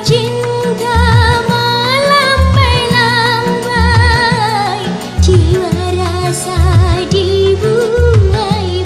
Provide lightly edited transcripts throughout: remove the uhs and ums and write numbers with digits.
cinta melambai-lambai, jiwa rasa dibuai-buai.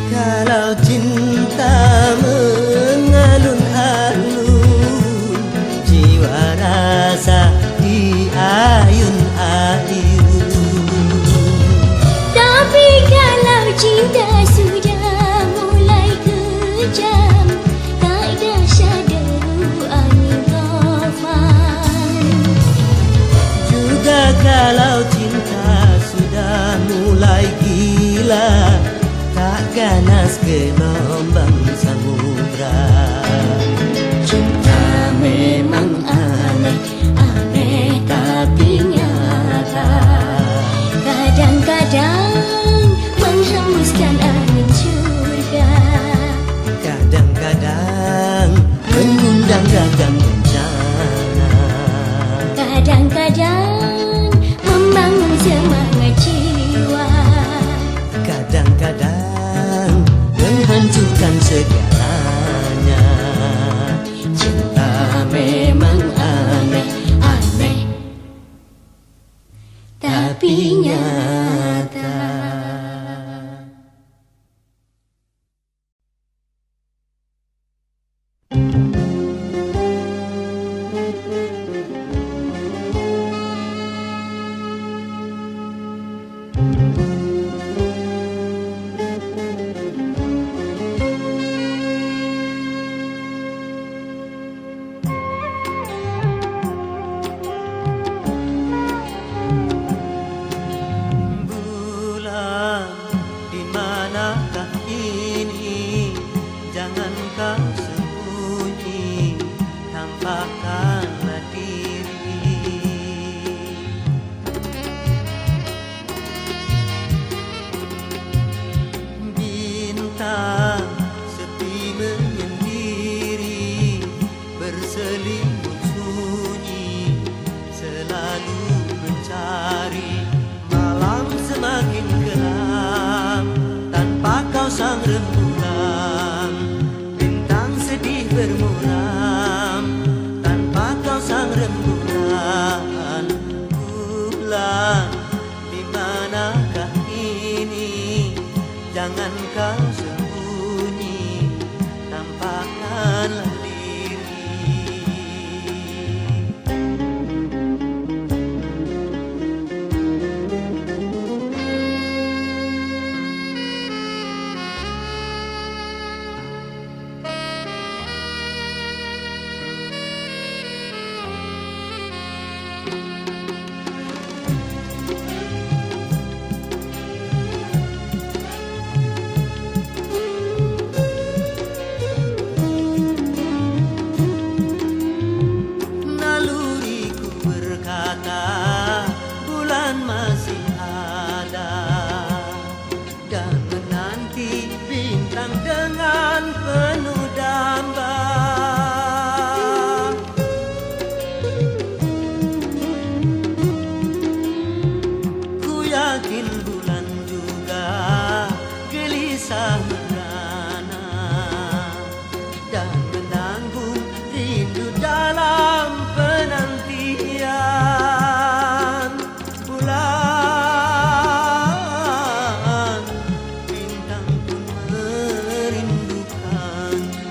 Kalau cinta mengalun-alun, jiwa rasa diayun-ayun. Tapi kalau cinta sudah mulai kejam, tak dahsyat deru angin taufan. Juga kalau cinta sudah mulai gila, tak ganas gelombang samudra. Cinta memang aneh, Aneh tapi nyata, kadang-kadang menghembuskan angin surga, kadang-kadang mengundang ragam bencana, kadang-kadang membangun semangat jiwa, kadang-kadang menghancurkan segalanya. Cinta memang aneh, aneh tapi nyata. Bulan, di manakah ini? Jangan kau sembunyi, tampakkanlah diri. Bintang sepi menyendiri, berselimut sunyi, selalu mencari. Malam semakin kelam, tanpa kau sang rembulan. Bintang sedih bermuram, tanpa kau sang rembulan. Bulan, di manakah ini? Jangan kau sembunyi, tampakkanlah diri. Naluriku berkata, bulan masih ada, dan menanti bintang dengan penuh damba. Ku yakin bulan juga gelisah merana, dan menanggung rindu dalam penantian. Bulan, bintang pun merindukanmu.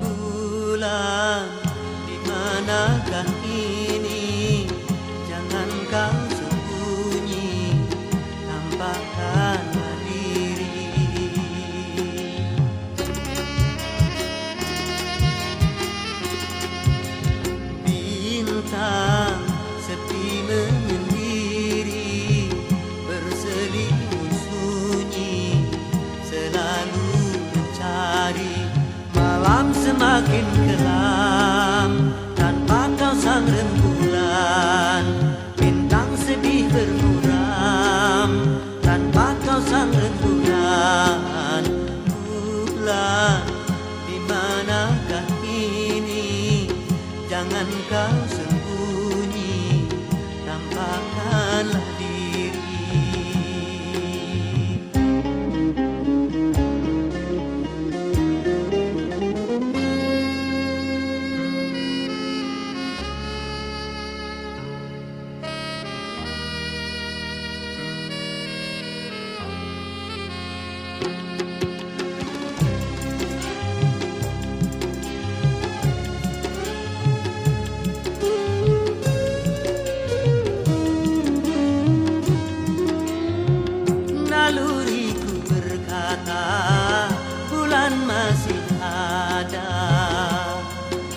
Bulan, di manakah ini? Jangan kau sembunyi, tampakkanlah diri. Bintang sepi menyendiri, berselimut sunyi, selalu mencari. Malam semakin kelam, tanpa kau sang rembulan. Bintang sedih bermuram, tanpa kau sang rembulan. Naluriku berkata bulan masih ada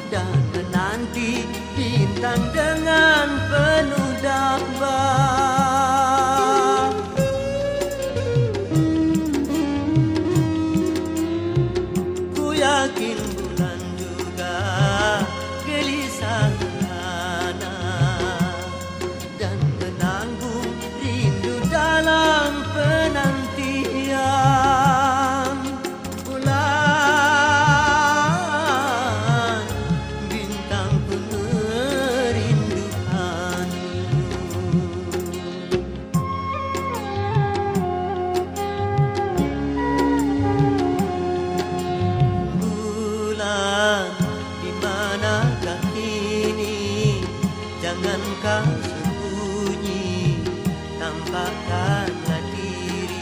dan menanti bintang dengan penuh damba. Ku yakin bulan juga gelisah merana dan menanggung rindu dalam penantian. Bulan, bintang pemerinduanmu. Bulan, di manakah kini? Jangan kau sembunyi, tampakkanlah diri.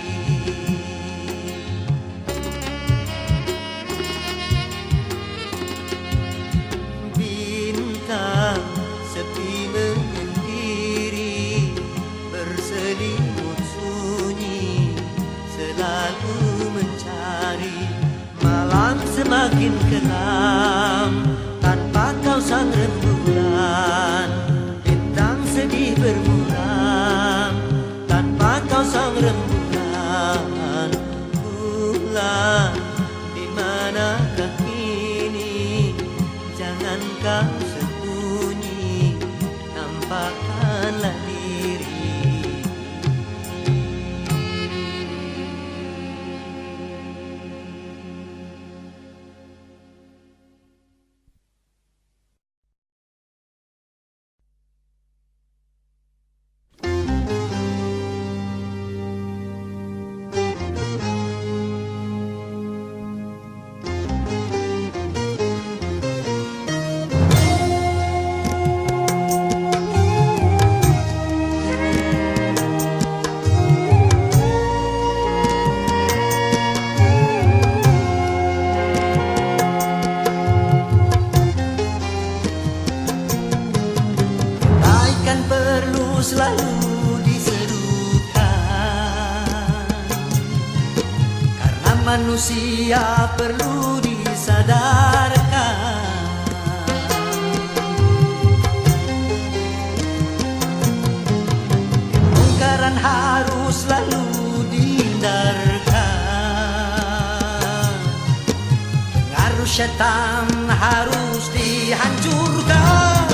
Bintang sepi menyendiri, berselimut sunyi, selalu mencari. Malam semakin kelam, tanpa kau sang rembulan. Bintang sedih bermuram, tanpa kau sang rembulan. Bulan, di manakah kini? Jangan kau sembunyi, tampakkanlah diri. Kebaikan perlu selalu diserukan, karena manusia perlu disadarkan. Kemungkaran harus selalu dihindarkan, pengaruh syaitan harus dihancurkan.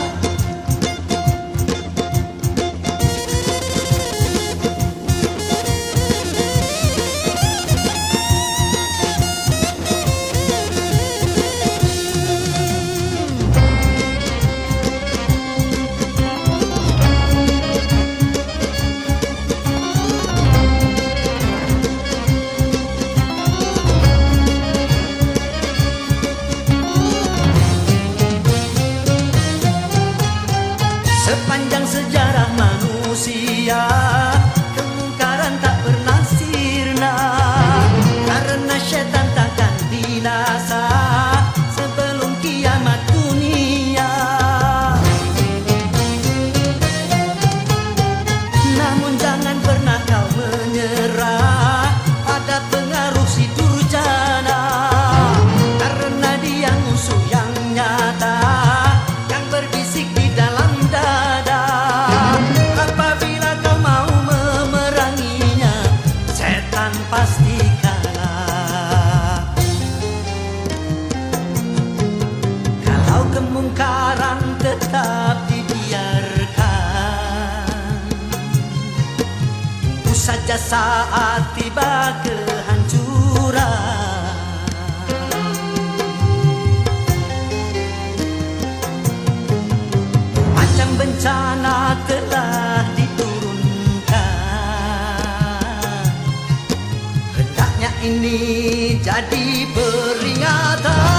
Sepanjang sejarah manusia, kemungkaran tak pernah sirna, karena syaitan takkan binasa sebelum kiamat dunia. Namun jangan pernah kau menyerah pada pengaruh si durjana, karena dia musuh yang nyata yang berbisik di dalam dada. Apabila kau mau memeranginya, setan pasti kalah. Kalau kemungkaran tetap dibiarkan, tunggu saja saat tiba kehancuran. Macam bencana telah diturunkan, hendaknya ini jadi peringatan.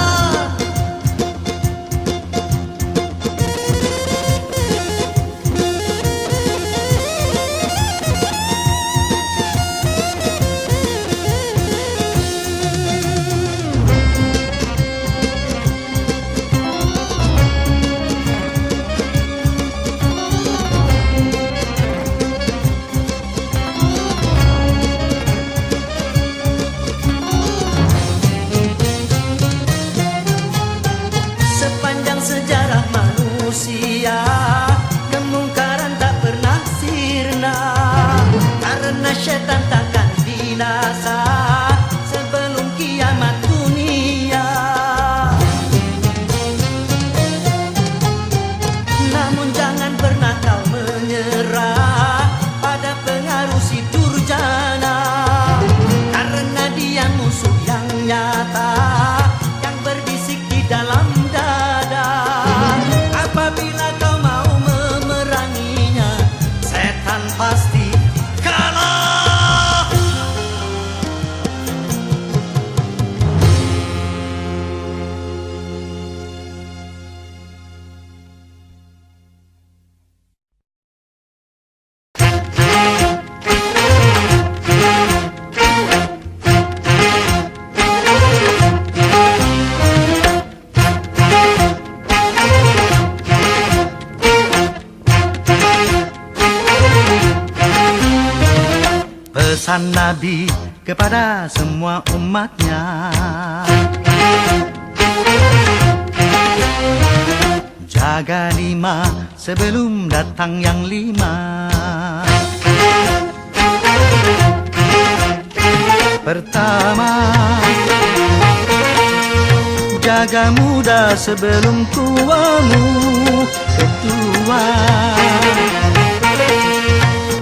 pesan Nabi kepada semua umatnya. Jaga 5 sebelum datang yang 5. Pertama, jaga muda sebelum tuamu. Kedua,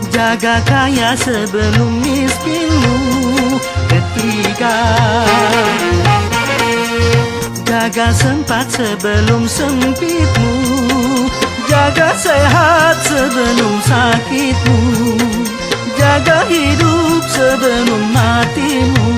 jaga kaya sebelum miskinmu. Ketiga, jaga sempat sebelum sempitmu. Jaga sehat sebelum sakitmu. Jaga hidup sebelum matimu.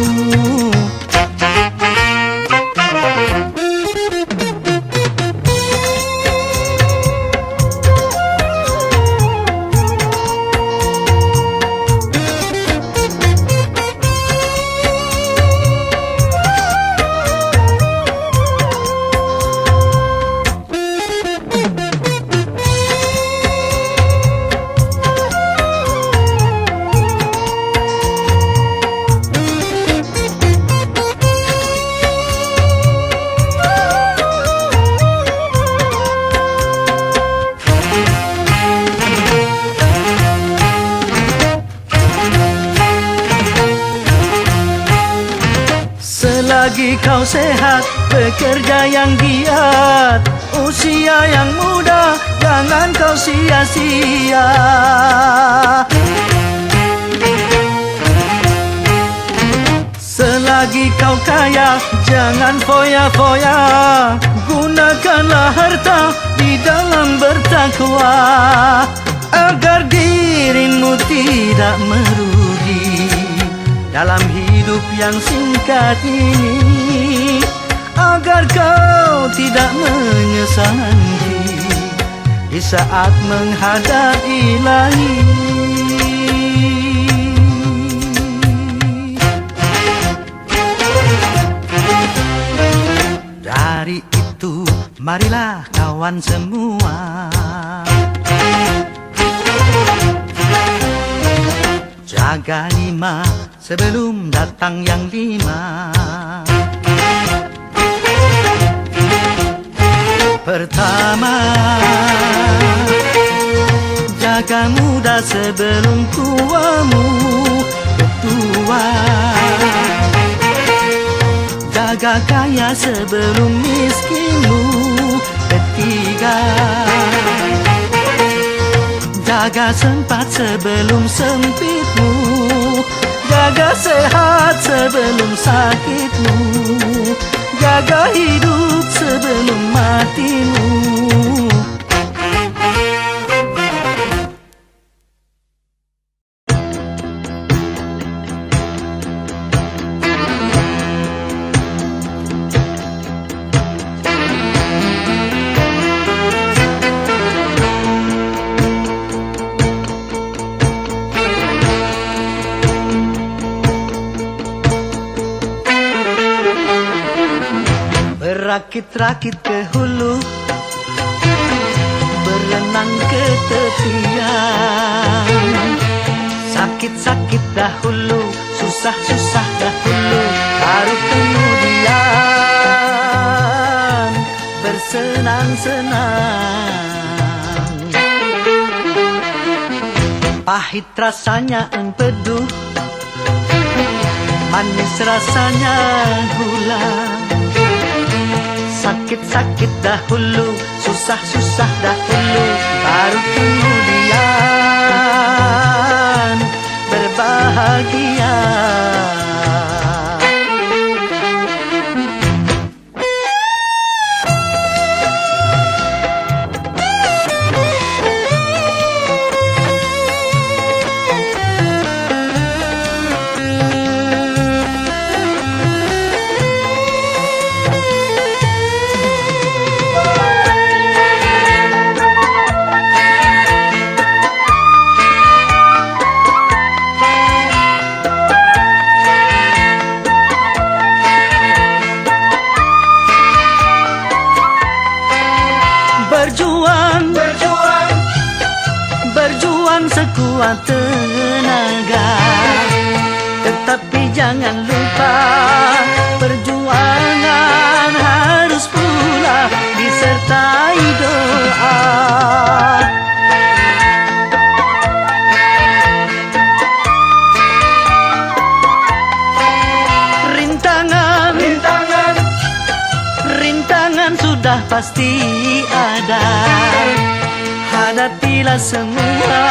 Selagi kau sehat, bekerja yang giat, usia yang muda, jangan kau sia-sia. Selagi kau kaya, jangan foya-foya, gunakanlah harta di dalam bertakwa, agar dirimu tidak merugi dalam hidup yang singkat ini, agar kau tidak menyesal nanti di saat menghadap Ilahi. Dari itu, marilah kawan semua, jaga 5 sebelum datang yang 5. Pertama, jaga muda sebelum tuamu. Kedua, jaga kaya sebelum miskinmu. Ketiga, jaga sempat sebelum sempitmu. Jaga sehat sebelum sakitmu. Jaga hidup sebelum matimu. Rakit-rakit ke hulu, berenang ke tepian. Sakit-sakit dahulu, susah-susah dahulu, baru kemudian bersenang-senang. Pahit rasanya empedu, manis rasanya gula. Sakit-sakit dahulu, susah-susah dahulu, baru kemudian berbahagia. jangan lupa perjuangan harus pula disertai doa. Rintangan sudah pasti ada. Hadapilah semua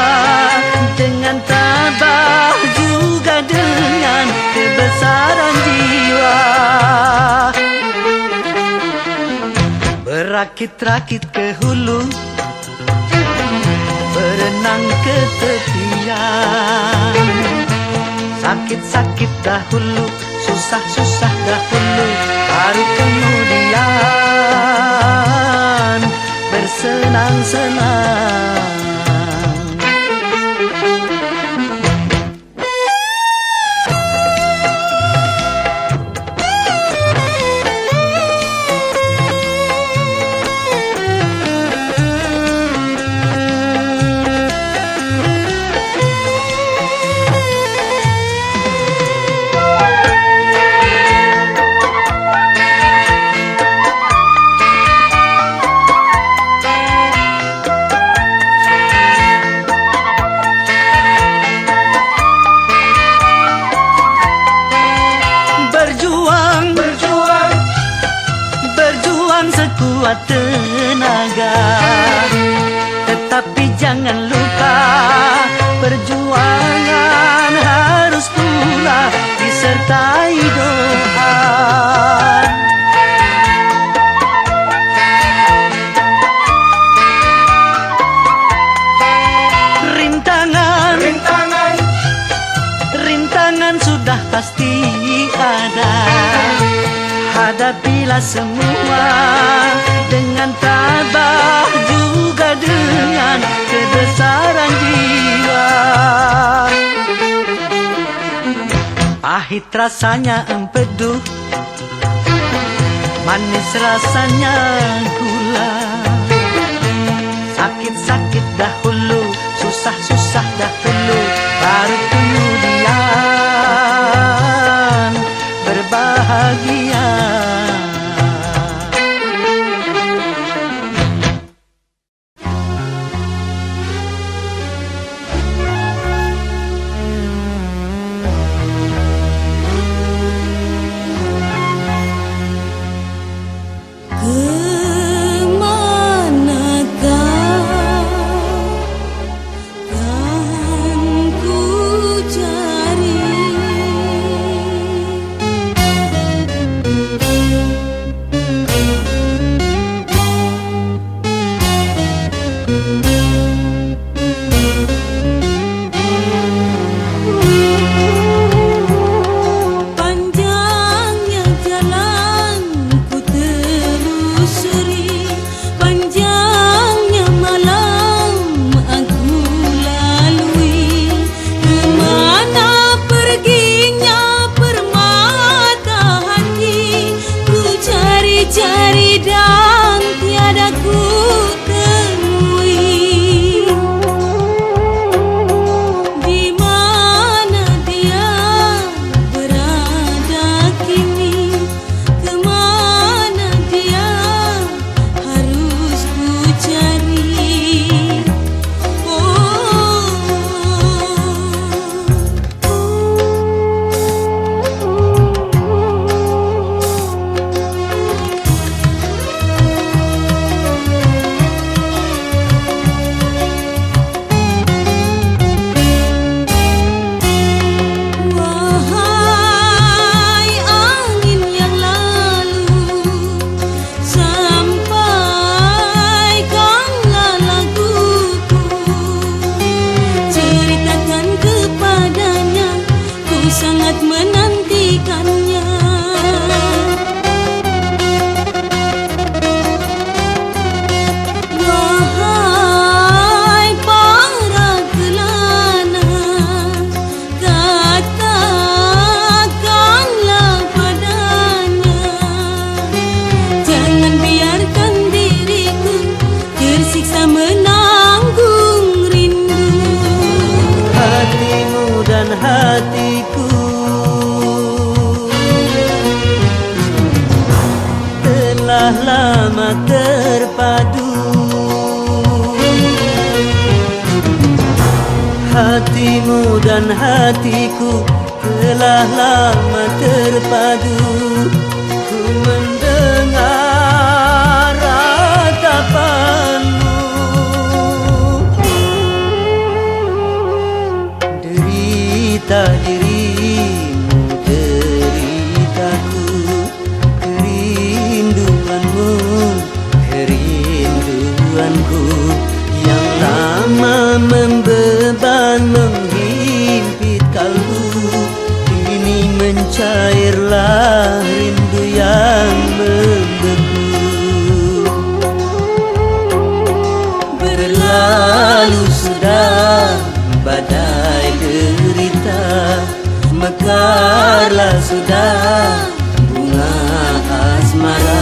dengan tabah, juga dengan kebesaran jiwa. Berakit-rakit ke hulu, berenang ke tepian. Sakit-sakit dahulu, susah-susah dahulu, baru kemudian bersenang-senang. Sekuat tenaga, tetapi jangan lupa perjuangan harus pula disertai doa. Rintangan sudah pasti ada. Hadapilah semua dengan tabah, juga dengan kebesaran jiwa. Pahit rasanya empedu, manis rasanya gula. Sakit-sakit dahulu, susah-susah dahulu, baru kemudian berbahagia. telah lama terpadu. Hatimu dan hatiku telah lama terpadu. Ku mendengar ratapanmu, derita dirimu, deritaku, kerinduanmu, kerinduanku yang lama membeban menghimpit kalbu. Kini mencairlah rindu yang membeku. Berlalu sudah badai derita, mekarlah sudah bunga asmara.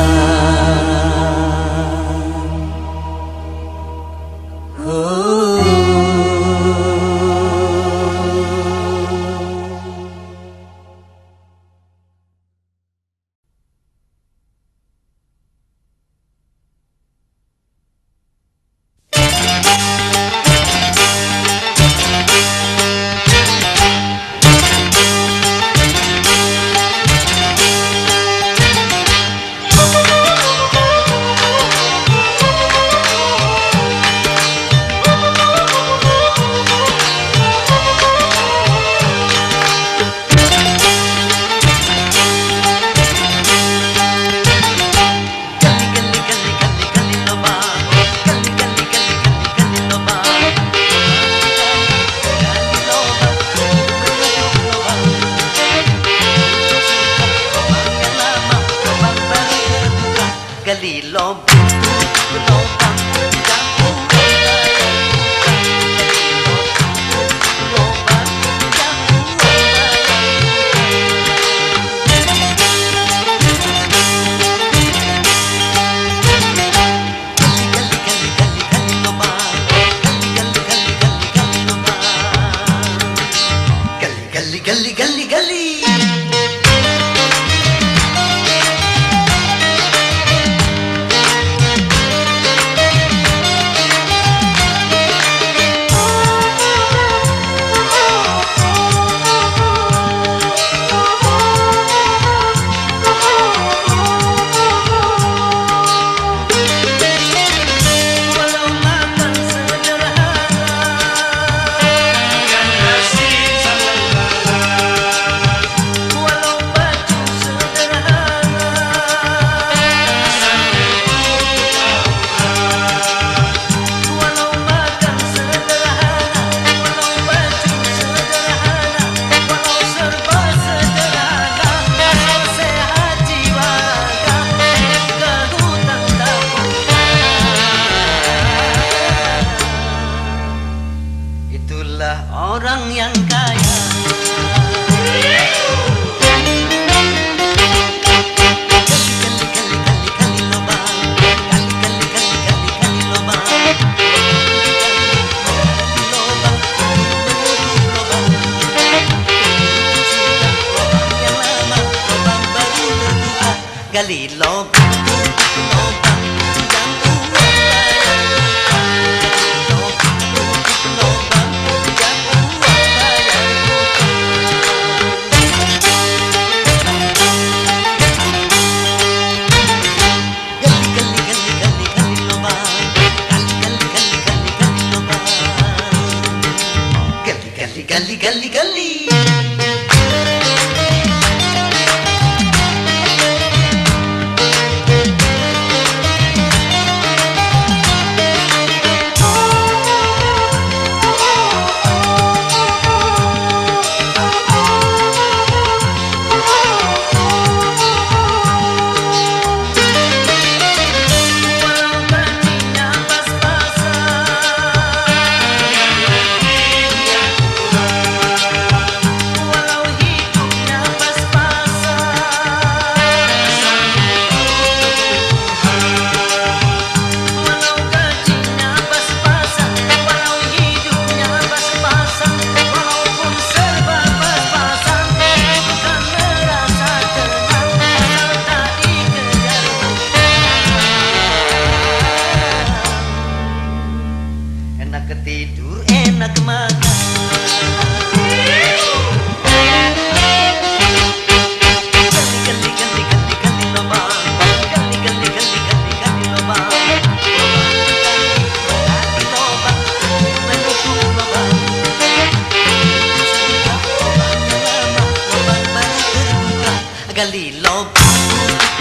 gali lubang,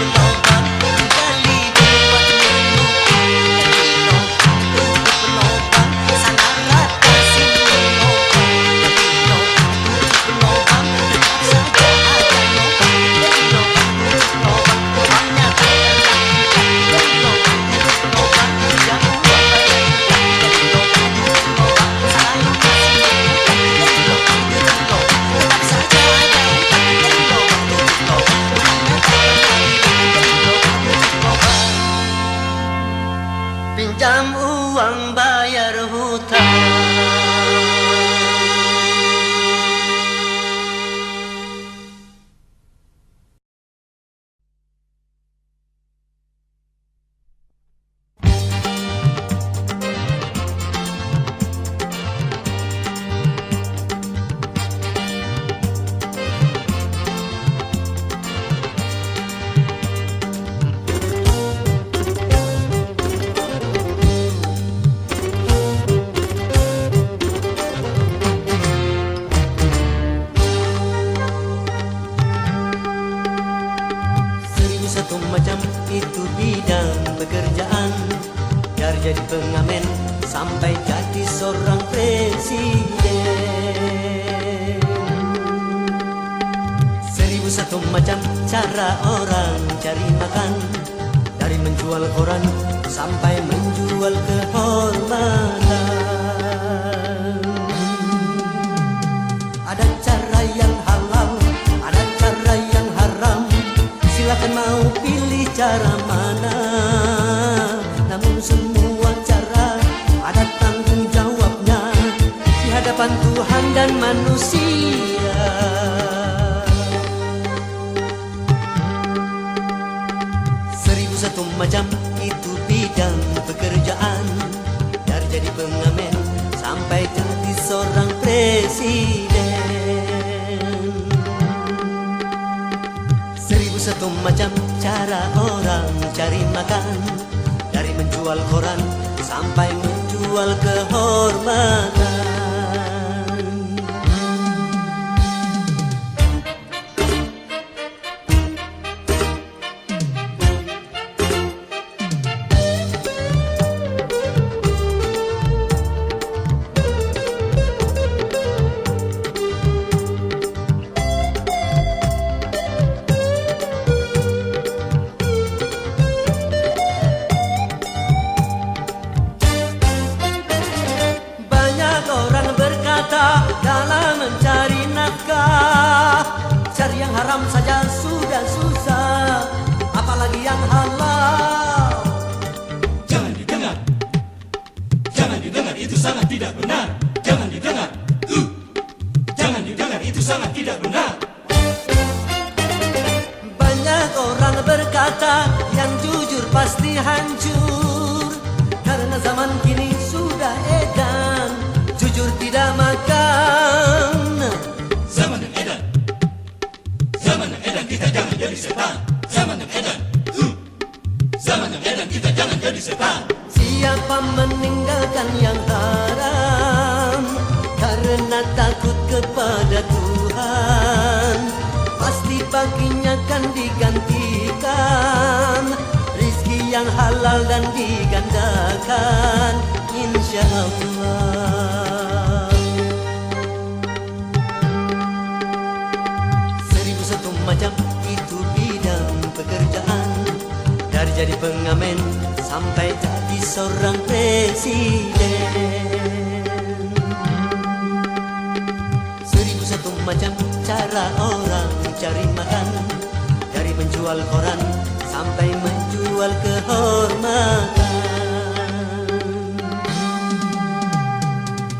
tutup lubang, gali buat lubang, gali lubang, tutup lubang, sana rata sini lubang, gali lubang, tutup lubang, tetap saja ada lubang, gali lubang, tutup lubang, banyak air lagi, gali lubang, tutup lubang, jangan buang air, gali lubang, tutup lubang, selalu kasih lubang, gali lubang, tutup lubang, tetap saja ada lubang, gali lubang, tutup lubang, banyak air lagi, gali lubang, tutup lubang. Pinjam uang bayar hutang. Seribu satu macam itu bidang pekerjaan, dari jadi pengamen sampai jadi seorang presiden. Seribu satu macam cara orang cari makan, dari menjual koran sampai menjual kehormatan. Ada cara yang halal, ada cara yang haram. Silakan mau pilih cara mana. Namun semua cara ada tanggung jawabnya di hadapan Tuhan dan manusia. Seribu satu macam itu bidang pekerjaan, dari jadi pengamen sampai jadi seorang presiden. Seribu satu macam cara orang cari makan, dari menjual koran sampai menjual kehormatan. Banyak orang berkata dalam mencari nafkah, cari yang haram saja sudah susah, apalagi yang halal. Jangan didengar, jangan didengar, itu sangat tidak benar. Jangan didengar, jangan didengar, itu sangat tidak benar. Banyak orang berkata yang jujur pasti hancur, karena zaman kini sudah edan, jujur tidak makan. Zaman yang edan, zaman yang edan, kita jangan jadi setan. Zaman yang edan, zaman yang edan, kita jangan jadi setan. Siapa meninggalkan yang haram karena takut kepada Tuhan, pasti baginya kan digantikan rizki yang halal dan digandakan, insya Allah. Seribu satu macam itu bidang pekerjaan, dari jadi pengamen sampai jadi seorang presiden. Seribu satu macam cara orang cari makan, dari menjual koran sampai menjual kehormatan.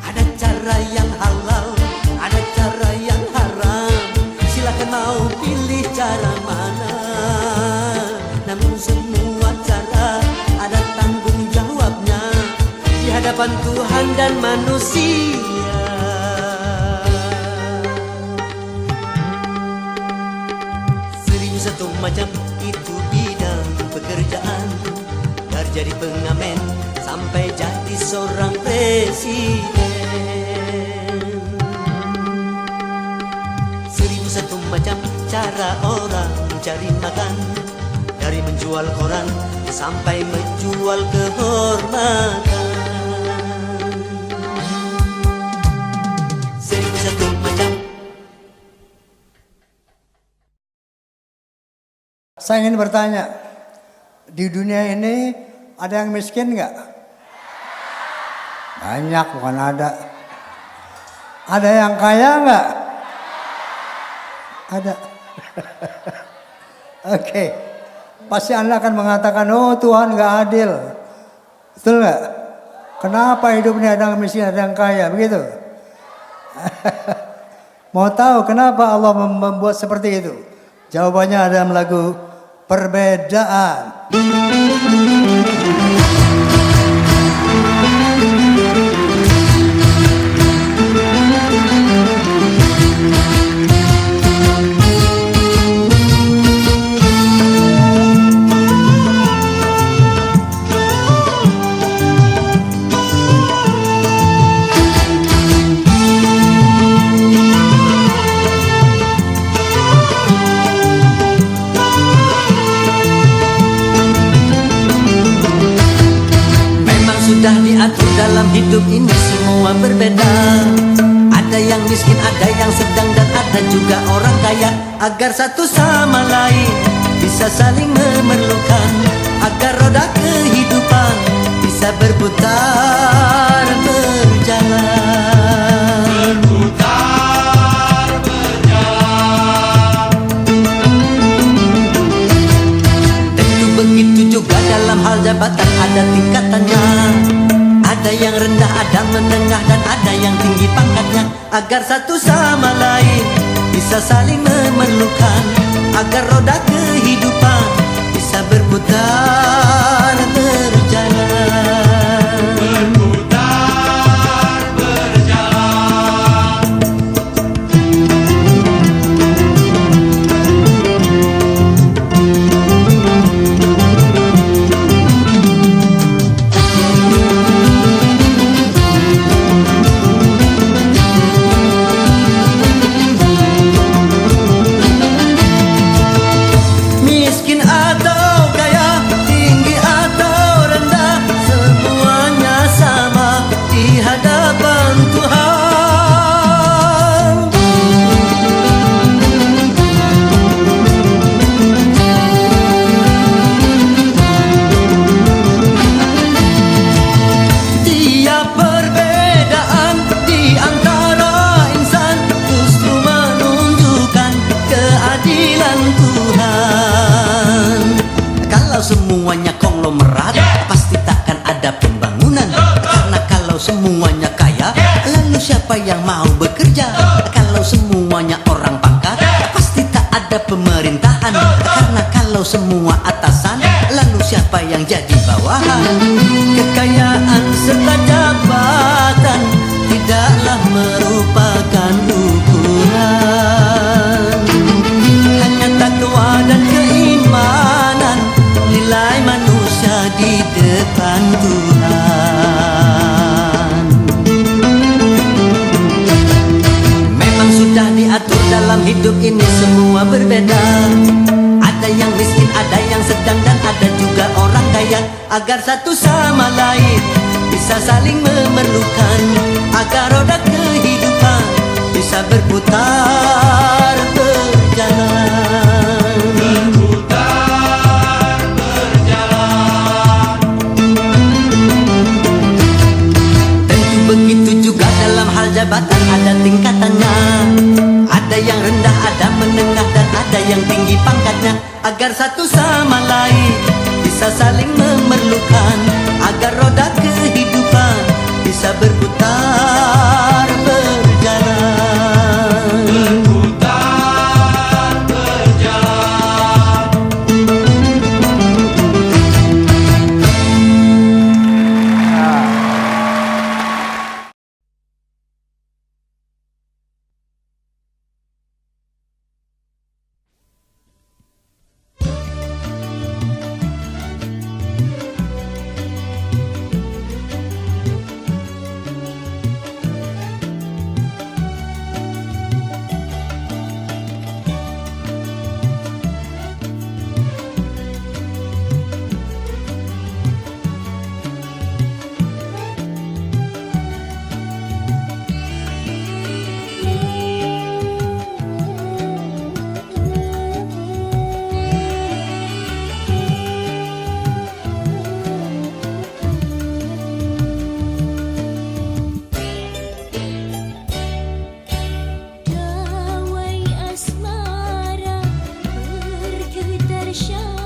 Ada cara yang halal, ada cara yang haram. Silakan mau pilih cara mana. Namun semua cara ada tanggung jawabnya di hadapan Tuhan dan manusia. Seribu satu macam itu bidang pekerjaan, dari jadi pengamen sampai jadi seorang presiden. Seribu satu macam cara orang mencari makan, dari menjual koran sampai menjual kehormatan. Seribu satu macam. Saya ingin bertanya, di dunia ini ada yang miskin nggak? Banyak, bukan ada. Ada yang kaya nggak? Ada. Oke. Pasti Anda akan mengatakan, oh Tuhan nggak adil. Betul nggak? Kenapa hidup ini ada yang miskin, ada yang kaya? Begitu? Mau tahu kenapa Allah membuat seperti itu? Jawabannya ada dalam lagu Perbedaan. Sudah diatur dalam hidup ini semua berbeda. Ada yang miskin, ada yang sedang, dan ada juga orang kaya. Agar satu sama lain bisa saling memerlukan, agar roda kehidupan bisa berputar berjalan. Berputar berjalan. Tentu begitu juga dalam hal jabatan ada tingkatannya. Ada yang rendah, ada menengah, dan ada yang tinggi pangkatnya. Agar satu sama lain bisa saling memerlukan, agar roda kehidupan bisa berputar berjalan. Berputar berjalan. Miskin atau kaya, tinggi atau rendah, semuanya sama di hadapan Tuhan. Tiap perbedaan di antara insan justru menunjukkan keadilan Tuhan. Kalau semuanya konglomerat, pasti takkan ada pembangunan. Karena kalau semuanya kaya, lalu siapa yang mau bekerja? Kalau semuanya orang pangkat, pasti tak ada pemerintahan. Karena kalau semua atasan, lalu siapa yang jadi bawahan? Kekayaan serta jabatan tidaklah merupakan ukuran. Hanya takwa dan keimanan nilai manusia di depan Tuhan. Memang sudah diatur dalam hidup ini semua berbeda. Ada yang miskin, ada yang sedang, dan ada juga orang kaya. Agar satu sama lain bisa saling memerlukan, agar roda kehidupan bisa berputar berjalan. Berputar berjalan. Tentu begitu juga dalam hal jabatan ada tingkatannya. Ada yang rendah, ada menengah, dan ada yang tinggi pangkatnya. Agar satu sama lain bisa saling memerlukan, agar roda kehidupan bisa berputar berjalan. Berputar berjalan. dahsyat